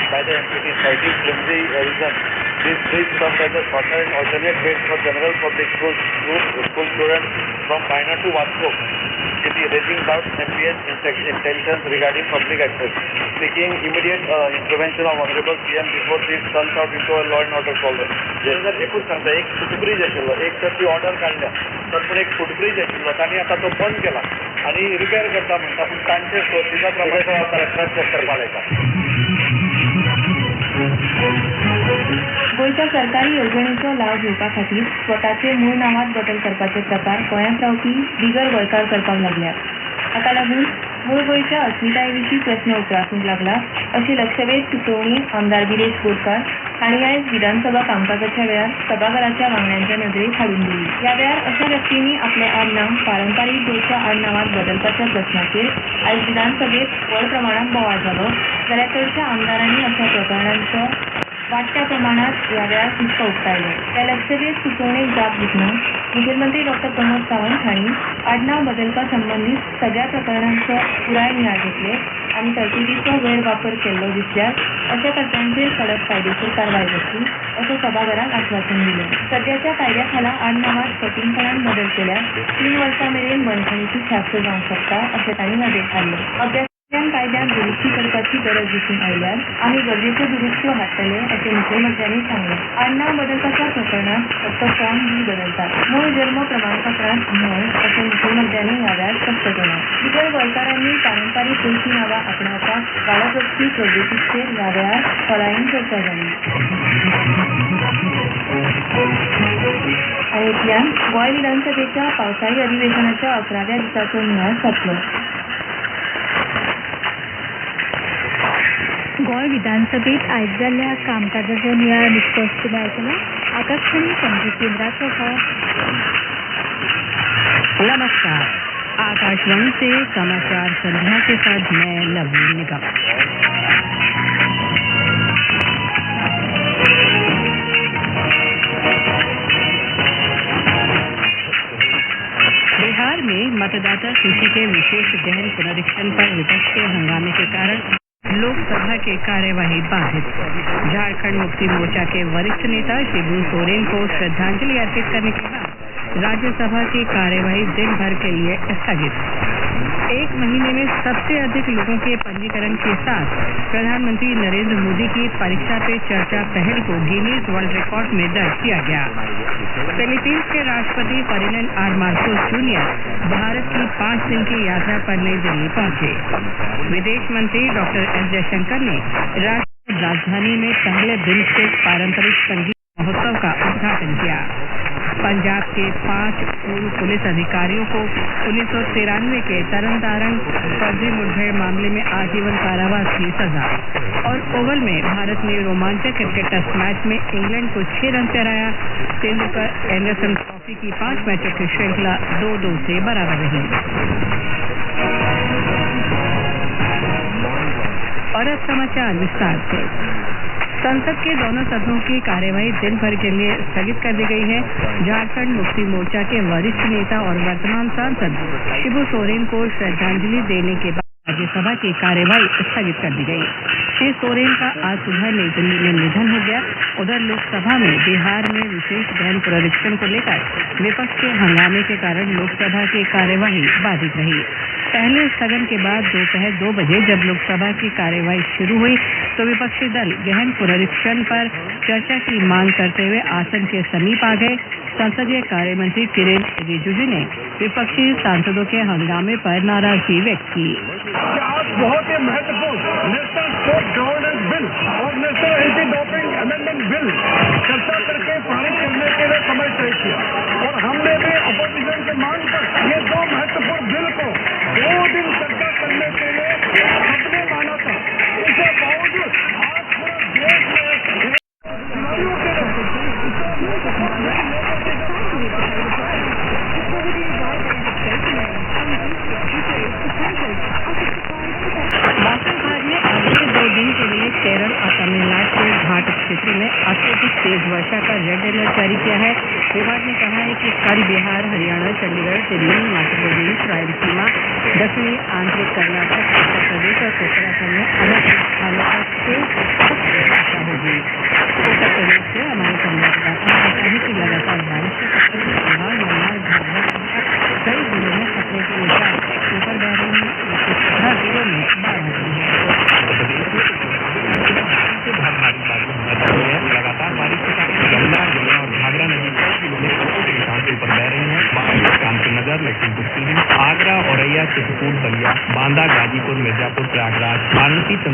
by the MPT citing flimsy reason. This bridge served as a shorter and alternate base for general public school students from Paina to Vasco city, raising doubts MP's intentions regarding public access. Seeking immediate intervention of Honorable CM before this turns out into a law and order problem. जर एकूच सांगता एक footbridge आशिल्लो, एक तर ती order काढल्या, तर पण एक फुटब्रिज आशिल्लो तांणी आता तो बंद केला आणि रिपेअर करता म्हणटा, पूण तांचे सोर्सिसा प्रमाणे कलेक्टर पाडयता. गोंयच्या सरकारी येवजणेचो लाव घेवपा खातीर स्वताचे मूळ नांवांत बदल करपाचे प्रकार गोंयांत रावपी बिगर गोंयकार करपाक लागल्यात. हाका लागून मूळ गोंयच्या अस्मिताये विशीं प्रस्न उप्रासूंक लागला अशी लक्षवेध सुचोवणी आमदार गिरीश बोरकार हांणी आयज विधानसभा कामकाजाच्या वेळार सभाघराच्या वांगड्यांच्या नदरेक हाडून दिली. ह्या वेळार अशा व्यक्तींनी आपले आडनांव पारंपारीक गोंयच्या आडनांवांत बदलपाच्या प्रस्नाचेर आयज विधानसभेत व्हड प्रमाणांत बोवाळ जालो, जाल्यार चडशा आमदारांनी अशा प्रकरणांचो वाडट्या प्रमाणात ह्या वेळार हुस्को उक्तायलो. त्या लक्षवेध सुचोवणेक जाप दितना मुखेलमंत्री डॉ. प्रमोद सावंत हांणी आडनांव बदलपा संबंदीत सगळ्या प्रकरणांचो पुराय नियाळ घेतले आनी तरतुदीचो गैरवापर केल्लो दिसल्यार अशा कर्त्यांचेर कडक कायदेशीर कारवाय जातली अशें सभाघराक आश्वासन दिलें. सध्याच्या कायद्या खाला आडनांवांत कठीणपणान बदल केल्यार 3 वर्सां मेरेन बंदखणीची ख्यास्त जावंक शकता अशें तांणी नदरेक हाडलें. कायद्यात दुरुस्ती करपाची गरज दिसून आयल्यार आमी गरजेच्यो दुरुस्त्यो हाडटले अशें मुखेलमंत्र्यांनी सांगलें. आडनांव बदलपाच्या प्रकरणात फक्त फॉर्म बी बदलतात, मूळ जल्म प्रमाणपत्रांत न्हय अशें मुखेलमंत्र्यांनी ह्या वेळार स्पश्ट केलें. बिगर गोंयकारांनी पारंपारीक गोंयची नांवां आपणावपाक वाडत वचपी प्रवृत्तीचेर ह्या वेळार खोलायेन चर्चा जाली. अयोध्यान गोंय विधानसभेच्या पावसाळी अधिवेशनाच्या 11व्या दिसाचो नियाळ सोंपलो. गोंय विधानसभेत आयज जाल्ल्या कामकाजाचो नियाळ निष्कर्श पुराय केलो. आकाशवाणी पणजी केंद्राचो नमस्कार, आकाशवाणी से समाचार संध्या के साथ मैं लवली निगम। बिहार में मतदाता सूची के विशेष गहन पुनरीक्षण पर विपक्ष के हंगामे के कारण लोकसभा की कार्यवाही बाधित। झारखंड मुक्ति मोर्चा के वरिष्ठ नेता शिबू सोरेन को श्रद्धांजलि अर्पित करने के बाद राज्यसभा की कार्यवाही दिन भर के लिए स्थगित। एक महीने में सबसे अधिक लोगों के पंजीकरण के साथ प्रधानमंत्री नरेंद्र मोदी की परीक्षा पे चर्चा पहल को गिनीज वर्ल्ड रिकॉर्ड में दर्ज किया गया। फिलीपींस के राष्ट्रपति Ferdinand R Marcos Junior Bharat की 5 दिन की यात्रा पर नई दिल्ली पहुंचे। विदेश मंत्री डॉक्टर एस जयशंकर ने राष्ट्रीय राजधानी में पहले दिन से पारंपरिक संगीत महोत्सव का उद्घाटन किया। पंजाब के 5 पूर्व पुलिस अधिकारियों को 1993 के तरन फर्जी मुठभेड़ मामले में आजीवन कारावास की सजा। और ओवल में भारत ने रोमांचक क्रिकेट टेस्ट मैच में इंग्लैंड को 6 रन से हराया। तेंदुलकर एंडरसन ट्रॉफी की 5 मैचों की श्रृंखला 2-2 से बराबर रही। और अब समाचार विस्तार से। संसद के दोनों सदनों की कार्यवाही दिन भर के लिए स्थगित कर दी गई है। झारखंड मुक्ति मोर्चा के वरिष्ठ नेता और वर्तमान सांसद शिबू सोरेन को श्रद्धांजलि देने के बाद राज्यसभा की कार्यवाही स्थगित कर दी गई। श्री सोरेन का आज सुबह नई दिल्ली में निधन हो गया। उधर लोकसभा में बिहार में विशेष गहन पुनरीक्षण को लेकर विपक्ष के हंगामे के कारण लोकसभा की कार्यवाही बाधित रही। पहले स्थगन के बाद दोपहर 2 बजे जब लोकसभा की कार्यवाही शुरू हुई तो विपक्षी दल गहन पुनरीक्षण पर चर्चा की मांग करते हुए आसन के समीप आ गए। संसदीय कार्य मंत्री किरेन रिजिजू ने विपक्षी सांसदों के हंगामे पर नाराजगी व्यक्त की। आज बहुत ही महत्वपूर्ण नेशनल स्पोर्ट्स गवर्नेंस बिल और national anti doping amendment bill चर्चा करके पारित करने के लिए समय तय किया और हमने भी अपोजिशन के मांग पर ये 2 महत्वपूर्ण बिल को 2 दिन चर्चा करने के लिए सबने माना था। इसके बावजूद आज पूरे देश में केरल और तमिलनाडु के घाट क्षेत्र में अत्यधिक तेज वर्षा का रेड अलर्ट जारी किया है। विभाग ने कहा है कि कल बिहार, हरियाणा, चंडीगढ़, दिल्ली, मध्य प्रदेश, रायलसीमा, दक्षिणी आंतरिक कर्नाटक, उत्तर प्रदेश और उत्तराखंड में अलग अलग स्थानों पर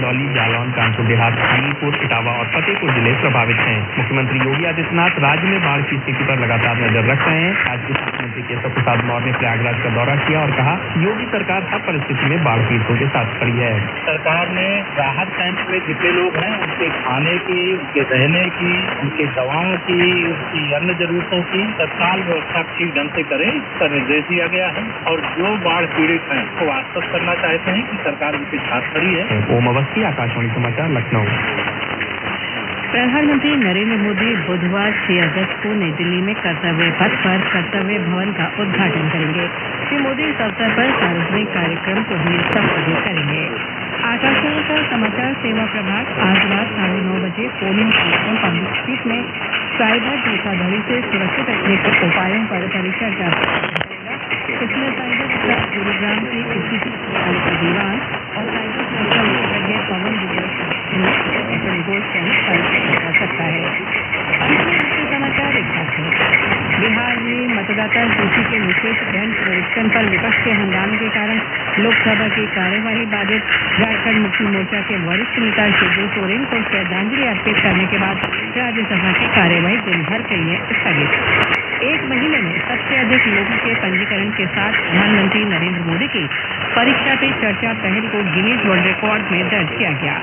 चंदौली, जालौन, कानपुर देहात, हमीरपुर, इटावा और फतेहपुर जिले प्रभावित हैं। मुख्यमंत्री योगी आदित्यनाथ राज्य में बाढ़ की स्थिति पर लगातार नजर रख रहे हैं। आज उप मुख्यमंत्री केशव प्रसाद मौर्य ने प्रयागराज का दौरा किया और कहा योगी सरकार हर परिस्थिति में बाढ़ पीड़ितों के साथ खड़ी है। सरकार ने राहत कैंप में जितने लोग हैं उनके खाने की, उनके रहने की, उनकी दवाओं की, उनकी अन्य जरूरतों की तत्काल व्यवस्था ठीक ढंग से करे, इसका निर्देश दिया गया है। और जो बाढ़ पीड़ित हैं वो आश्वस्त करना चाहते हैं कि सरकार उनके साथ खड़ी है। ओम अवस्थी, आकाशवाणी समाचार, लखनऊ। प्रधानमंत्री नरेंद्र मोदी बुधवार 6 अगस्त को नई दिल्ली में कर्तव्य पथ पर कर्तव्य भवन का उद्घाटन करेंगे। श्री मोदी इस अवसर पर सार्वजनिक कार्यक्रम को भी संबोधित करेंगे। आकाशवाणी का समाचार सेवा प्रभाग आज रात 9:30 बजे पोलिंग स्टेशन पब्लिक स्ट्रीट में साइबर धोखाधड़ी से सुरक्षित रखने के उपायों पर परिचर्चा करेगा। पिछले साइबर अटैक गुरुग्राम के उसी दीवान और साइबर सुरक्षा विशेषज्ञ पवन कर सकता है। समाचार एक साथ हैं। बिहार में मतदाता सूची के विशेष गहन परीक्षण पर विपक्ष के हंगामे के कारण लोकसभा की कार्यवाही बाधित। झारखंड मुक्ति मोर्चा के वरिष्ठ नेता शिबू सोरेन को श्रद्धांजलि अर्पित करने के बाद राज्यसभा की कार्यवाही दिन भर के लिए स्थगित। एक महीने में सबसे अधिक लोगों के पंजीकरण के साथ प्रधानमंत्री नरेंद्र मोदी की परीक्षा पे चर्चा पहल को गिनीज वर्ल्ड रिकॉर्ड में दर्ज किया गया।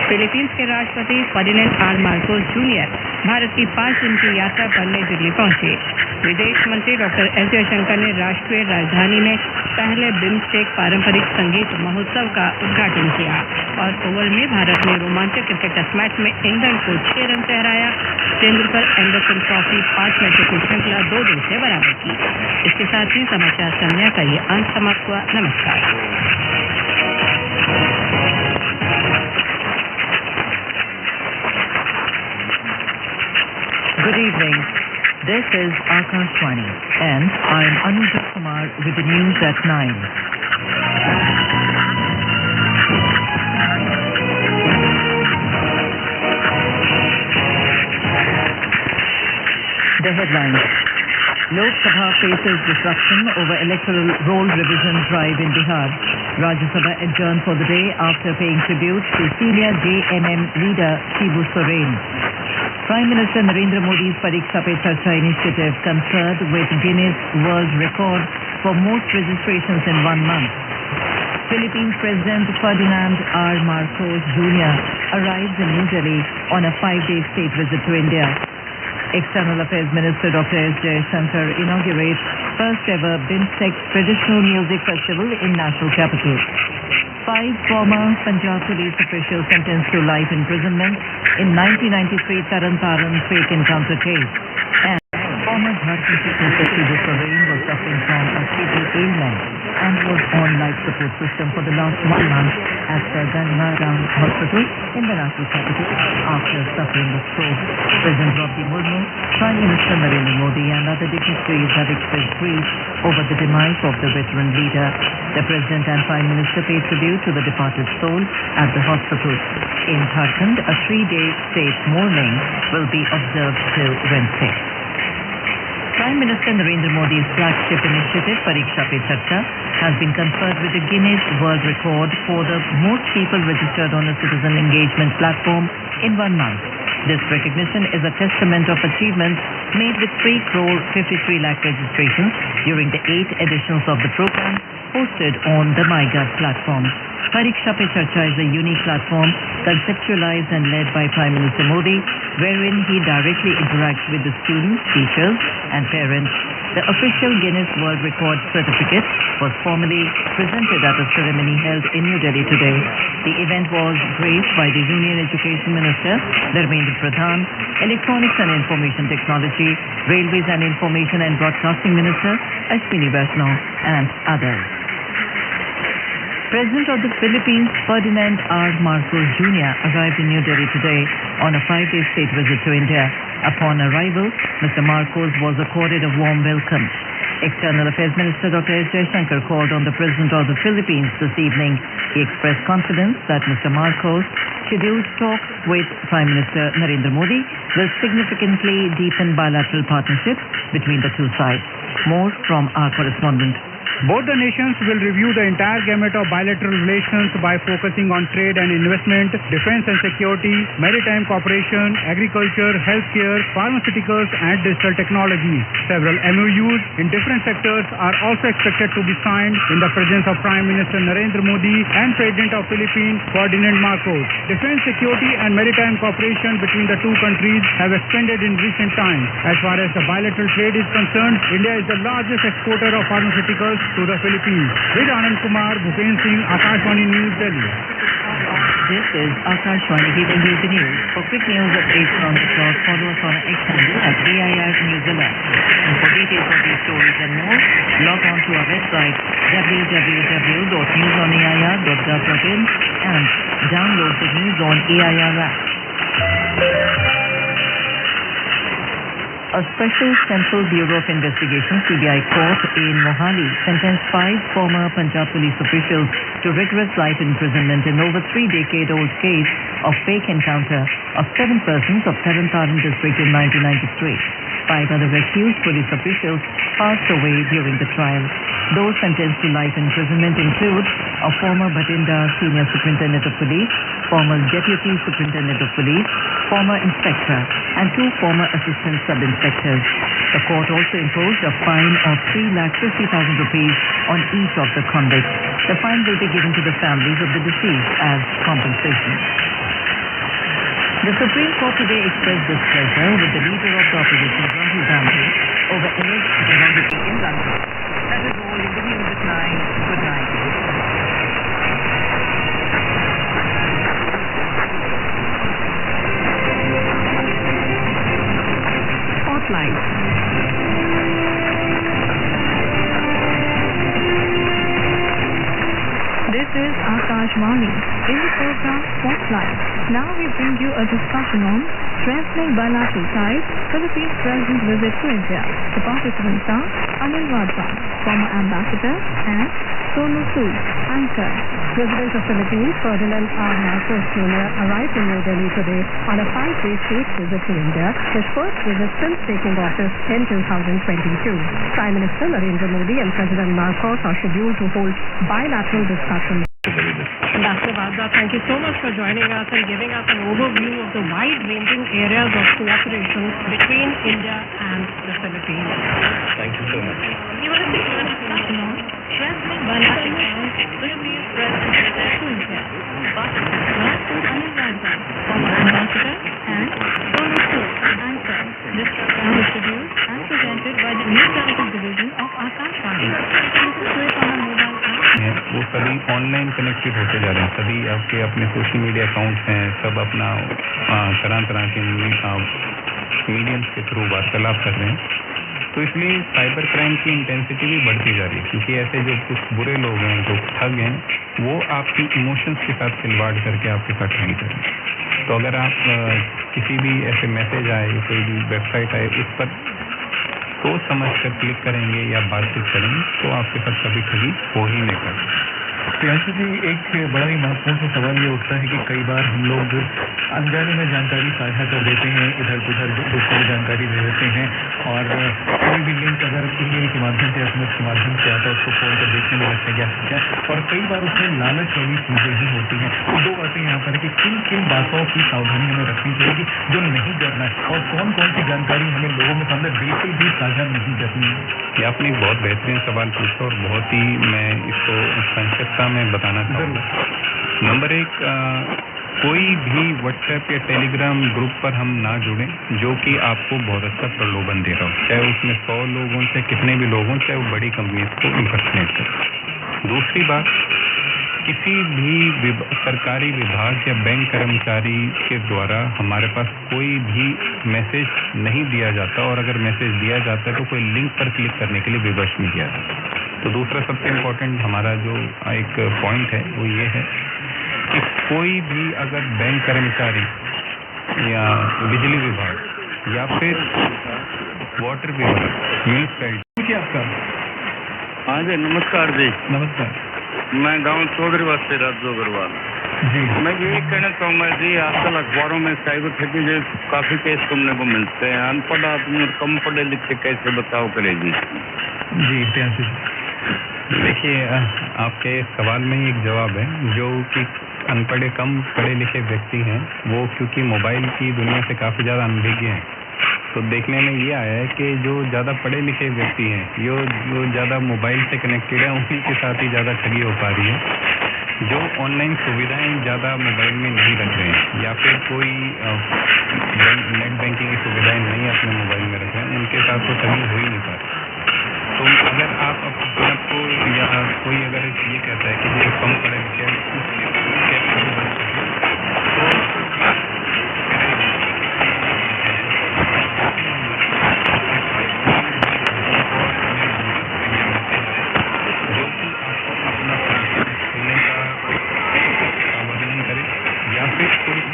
फिलीपींस के राष्ट्रपति Ferdinand R Marcos Junior Bharat की 5 दिन की यात्रा पर नई दिल्ली पहुंचे। विदेश मंत्री डॉक्टर एस जयशंकर ने राष्ट्रीय राजधानी में पहले बिम्स्टेक पारंपरिक संगीत महोत्सव का उद्घाटन किया और ओवल में भारत ने रोमांचक क्रिकेट टेस्ट मैच में इंग्लैंड को 6 रन से हराया। तेंदुलकर एंडरसन ट्रॉफी 5 मैचों की श्रृंखला 2-2 से बराबर की। इसके साथ ही समाचार संध्या का ये अंक समाप्त हुआ। नमस्कार। Good evening. This is Akashwani and I am Anuja Kumar with the news at 9. The headlines. Lok Sabha faces disruption over electoral roll revision drive in Bihar. Rajya Sabha adjourned for the day after paying tribute to senior JMM leader Shibu Soren. Prime Minister Narendra Modi's Pariksha Pe Charcha initiative concurred with Guinness World Record for most registrations in 1 month. Philippines President Ferdinand R. Marcos Jr. arrives in New Delhi on a 5-day state visit to India. External Affairs Minister Dr. S. Jayashankar inaugurates first ever BIMSTEC Traditional Music Festival in national capital. 5 former Punjab police officials sentenced to life imprisonment in 1993 Taran Taran fake encounter case. And former Jharkhand Chief Minister Shibu Soren was suffering from a fatal ailment and was on life support system for the last 1 month at the Ganganaram Hospital in the national capital after suffering a stroke. President Draupadi Murmu, Prime Minister Narendra Modi and other dignitaries have expressed grief over the demise of the veteran leader. The President and Prime Minister paid tribute to the departed soul at the hospital. In Jharkhand, a 3-day state mourning will be observed till Wednesday. Prime Minister Narendra Modi's flagship initiative, Pariksha Pe Charcha, has been conferred with the Guinness World Record for the most people registered on a citizen engagement platform in 1 month. This recognition is a testament of achievements made with 3,53 lakh registrations during the 8 editions of the program hosted on the MyGov platform. Pariksha Pe Charcha is a unique platform conceptualized and led by Prime Minister Modi, wherein he directly interacts with the students, teachers and parents. The official Guinness World Record certificate was formally presented at a ceremony held in New Delhi today. The event was graced by the Union Education Minister, Dharmendra Pradhan, Electronics and Information Technology, Railways and Information and Broadcasting Minister, Ashwini Vaishnaw and others. President of the Philippines, Ferdinand R. Marcos Jr. arrived in New Delhi today on a 5-day state visit to India. Upon arrival, Mr. Marcos was accorded a warm welcome. External Affairs Minister Dr. S. Jayashankar called on the President of the Philippines this evening. He expressed confidence that Mr. Marcos' scheduled talks with Prime Minister Narendra Modi will significantly deepen bilateral partnership between the two sides. More from our correspondent. Both the nations will review the entire gamut of bilateral relations by focusing on trade and investment, defense and security, maritime cooperation, agriculture, healthcare, pharmaceuticals and digital technology. Several MOUs in different sectors are also expected to be signed in the presence of Prime Minister Narendra Modi and President of Philippines, Ferdinand Marcos. Defense, security and maritime cooperation between the two countries have expanded in recent times. As far as the bilateral trade is concerned, India is the largest exporter of pharmaceuticals to the Philippines. With Anand Kumar, Bhupen Singh, Akashvani News, Delhi. This is Akashvani giving you the news. For quick news updates on the clock, follow us on X handle at AIR New Zealand. And for details of these stories and more, log on to our website www.newsonair.gov.in and download the News on AIR app. A special Central Bureau of Investigation (CBI) court in Mohali sentenced 5 former Punjab police officials to rigorous life imprisonment in over 3-decade-old case of fake encounter of 7 persons of Tarn district in 1993. 5 other accused police officials passed away during the trial. Those sentenced to life imprisonment include a former Bathinda Senior Superintendent of Police, former Deputy Superintendent of Police, former Inspector, and 2 former Assistant Sub-Inspectors. The court also imposed a fine of 3,50,000 rupees on each of the convicts. The fine will be given to the families of the deceased as compensation. The Supreme Court today expressed displeasure with the leader of the opposition, Rahul Gandhi, over alleged derogatory in London. That is all in the news at 9. Good night. Spotlight. This is Akashvani. In the program Spotlight, now we bring you a discussion on strengthening bilateral ties, Philippines President's visit to India. The participants are Anil Wadhwa, former ambassador, and Sonu Sood, anchor. President of Philippines Ferdinand R. Marcos Jr. arrived in New Delhi today on a 5-day state visit to India, his first visit since taking office in 2022. Prime Minister Narendra Modi and President Marcos are scheduled to hold bilateral discussions. Ambassador Wadhwa, thank you so much for joining us and giving us an overview of the wide-ranging areas of cooperation between India and the Philippines. Thank you so much. We will be doing a discussion on strengthening bilateral ties, Philippines President visit to India. Anil Wadhwa, former ambassador, and Sonu Sood, anchor. This program is produced and presented by the News Analytics Division of Akashvani. Listen to it on our mobile app. वो सभी online connected होते जा रहे हैं, सभी आपके अपने social media accounts हैं, सब अपना तरह के मीडियम्स के थ्रू वार्तालाप कर रहे हैं। तो इसलिए साइबर क्राइम की इंटेंसिटी भी बढ़ती जा रही है, क्योंकि ऐसे जो कुछ बुरे लोग हैं, जो ठग हैं, वो आपकी इमोशंस के साथ खिलवाड़ करके आपके साथ ठगी करें। तो अगर आप किसी भी ऐसे मैसेज आए, कोई भी वेबसाइट आए, उस पर सोच समझ कर क्लिक करेंगे या बातचीत करेंगे तो आपके साथ कभी ठगी हो ही नहीं पाएगी। प्रियांशु जी, एक बड़ा ही महत्वपूर्ण सवाल ये उठता है कि कई बार हम लोग अनजाने में जानकारी साझा कर देते हैं, इधर उधर दूसरों को जानकारी दे देते हैं, और कोई भी लिंक अगर ईमेल के माध्यम से, SMS के माध्यम से आता है, उसको खोल कर देखने में लगता है, और कई बार उसमें लालच वाली चीजें ही होती हैं। तो 2 बातें यहाँ पर कि किन किन बातों की सावधानी हमें रखनी चाहिए जो नहीं करना है, और कौन कौन सी जानकारी हमें लोगों के सामने बिल्कुल भी साझा नहीं करनी है। ये आपने एक बहुत बेहतरीन सवाल पूछा और बहुत ही मैं इसको संक्षिप्तता में बताना चाहूँगा। नंबर 1, कोई भी व्हाट्सएप या टेलीग्राम ग्रुप पर हम ना जुड़ें जो कि आपको बहुत अच्छा प्रलोभन दे रहा हो, चाहे उसमें 100 लोग हों, चाहे कितने भी लोग हों, चाहे वो बड़ी कंपनीज को इम्पर्सनेट करें। दूसरी बात, किसी भी सरकारी विभाग या बैंक कर्मचारी के द्वारा हमारे पास कोई भी मैसेज नहीं दिया जाता, और अगर मैसेज दिया जाता है तो कोई लिंक पर क्लिक करने के लिए विवश नहीं किया जाता। तो दूसरा सबसे इम्पोर्टेंट हमारा जो एक पॉइंट है वो ये है कि कोई भी अगर बैंक कर्मचारी या बिजली विभाग या फिर वाटर विभाग, म्यूनिसिपैलिटी, आपका हाँ जी, नमस्कार जी। नमस्कार। मैं गांव चौधरी वास्ते राजू अग्रवाल जी। मैं ये कहना चाहूँगा जी, आजकल अखबारों में साइबर ठगी के काफी केस सुनने को मिलते हैं। अनपढ़ आदमी और कम पढ़े लिखे कैसे बचाव करेगी? जी, प्रियांशु जी। देखिए, आपके सवाल में ही एक जवाब है, जो कि अनपढ़े कम पढ़े लिखे व्यक्ति हैं, वो क्योंकि मोबाइल की दुनिया से काफ़ी ज़्यादा अनभिज्ञ हैं, तो देखने में ये आया है कि जो ज़्यादा पढ़े लिखे व्यक्ति हैं, जो ज़्यादा मोबाइल से कनेक्टेड है, उन्हीं के साथ ही ज़्यादा ठगी हो पा रही है। जो ऑनलाइन सुविधाएं ज़्यादा मोबाइल में नहीं रख रहे हैं या फिर कोई नेट बैंकिंग की सुविधाएं नहीं अपने मोबाइल में रख रहे हैं, उनके साथ तो ठगी हो ही नहीं पा रही। तो अगर आप अपने आप को या कोई अगर ये कहता है कि जो कम पढ़े लिखे हैं, उसके बच सके,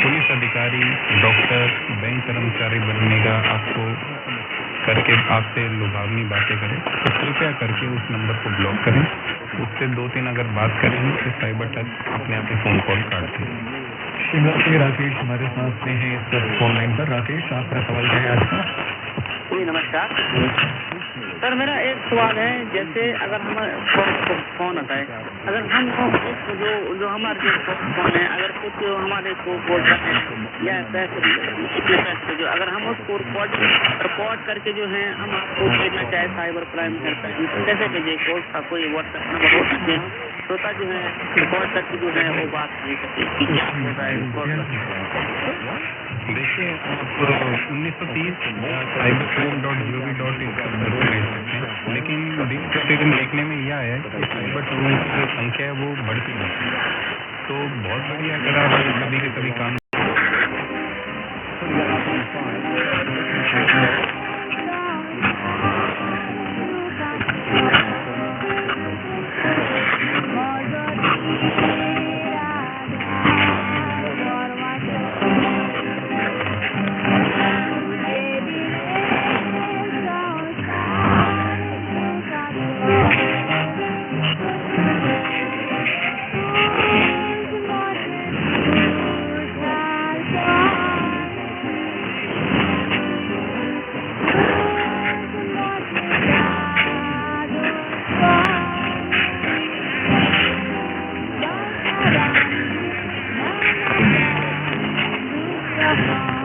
पुलिस अधिकारी, डॉक्टर, बैंक कर्मचारी बनने का आपको करके आपसे लुभावनी बातें करें, तो कृपया करके उस नंबर को ब्लॉक करें। उससे 2-3 अगर बात करेंगे तो साइबर टच अपने आप ही फ़ोन कॉल काटते हैं। शिमला से राकेश हमारे साथ हैं इस फोन लाइन पर। राकेश, आपका सवाल क्या है आज का? जी नमस्कार सर, मेरा एक सवाल है, जैसे अगर हमारे फोन आता है, अगर हम जो हमारे जो फोन है, अगर कुछ हमारे को बोलता है या पैसे जो अगर हम उसको रिकॉर्ड करके जो है हम आपको भेजना चाहे साइबर क्राइम करता है, तो कैसे भेजे? कोर्ट का कोई व्हाट्सएप नंबर हो सकते हैं, श्रोता जो है रिकॉर्ड करके जो है वो बात नहीं करते कि क्या होता है। देखिए, आप 1930 cybercrime.gov.in पर जरूर भेज सकते हैं, लेकिन दिन प्रतिदिन देखने में यह है कि साइबर क्राइम की जो संख्या है वो बढ़ती है। तो बहुत बढ़िया अगर आप कभी के कभी काम Yeah.